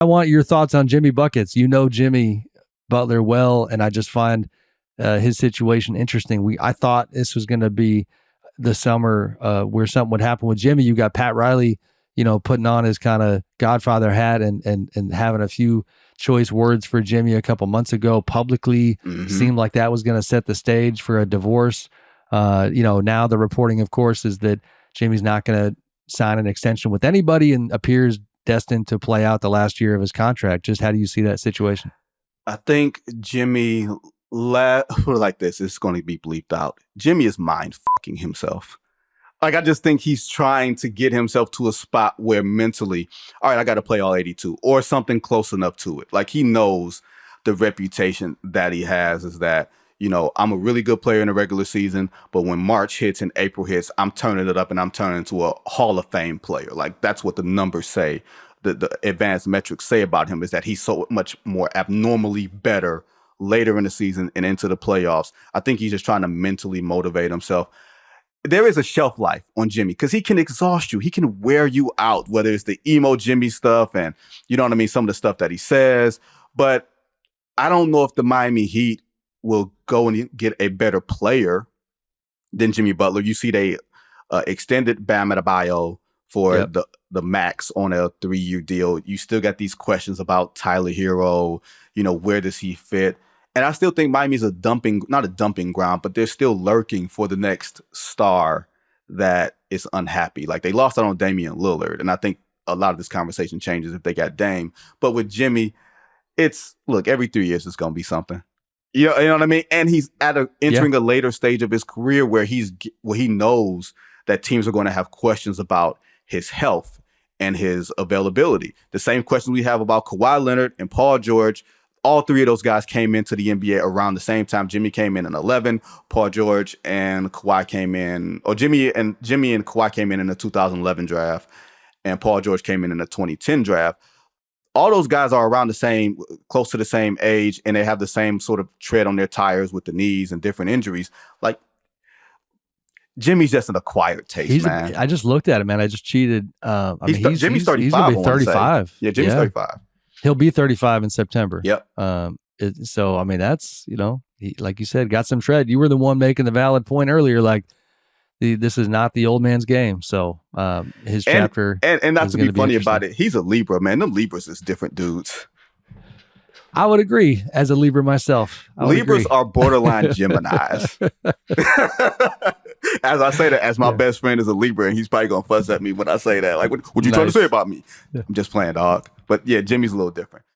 I want your thoughts on Jimmy Buckets. You know Jimmy Butler well, and I just find his situation interesting. I thought this was going to be the summer where something would happen with Jimmy. You got Pat Riley, putting on his kind of Godfather hat and having a few choice words for Jimmy a couple months ago publicly. Seemed like that was going to set the stage for a divorce. Now the reporting, of course, is that Jimmy's not going to sign an extension with anybody and appears destined to play out the last year of his contract. Just how do you see that situation? I think Jimmy, like this, it's going to be bleeped out. Jimmy is mind fucking himself. Like, I just think he's trying to get himself to a spot where mentally, all right, I got to play all 82 or something close enough to it. Like, he knows the reputation that he has is that, I'm a really good player in the regular season, but when March hits and April hits, I'm turning it up and I'm turning into a Hall of Fame player. Like, that's what the numbers say. The advanced metrics say about him is that he's so much more abnormally better later in the season and into the playoffs. I think he's just trying to mentally motivate himself. There is a shelf life on Jimmy because he can exhaust you. He can wear you out, whether it's the emo Jimmy stuff and, some of the stuff that he says. But I don't know if the Miami Heat will go and get a better player than Jimmy Butler. You see they extended Bam Adebayo for the max on a 3-year deal. You still got these questions about Tyler Hero. Where does he fit? And I still think Miami's not a dumping ground, but they're still lurking for the next star that is unhappy. Like, they lost out on Damian Lillard. And I think a lot of this conversation changes if they got Dame. But with Jimmy, every 3 years it's going to be something. You know what I mean? And he's entering a later stage of his career where he knows that teams are going to have questions about his health and his availability. The same questions we have about Kawhi Leonard and Paul George. All three of those guys came into the NBA around the same time. Jimmy came in 11. Paul George and Kawhi came in, or Jimmy and Kawhi came in the 2011 draft, and Paul George came in the 2010 draft. All those guys are around close to the same age, and they have the same sort of tread on their tires with the knees and different injuries. Like, Jimmy's just an acquired taste, man. I just looked at him, man. I just cheated. Jimmy's 35. He's going to be 35. Yeah, Jimmy's 35. He'll be 35 in September. Yep. That's, like you said, got some tread. You were the one making the valid point earlier. Like, this is not the old man's game. So his chapter. And not to be funny about it, he's a Libra, man. Them Libras is different dudes. I would agree. As a Libra myself, Libras are borderline Geminis. As I say that, as my best friend is a Libra, and he's probably gonna fuss at me when I say that. Like, what you trying to say about me? I'm just playing, dog. But yeah, Jimmy's a little different.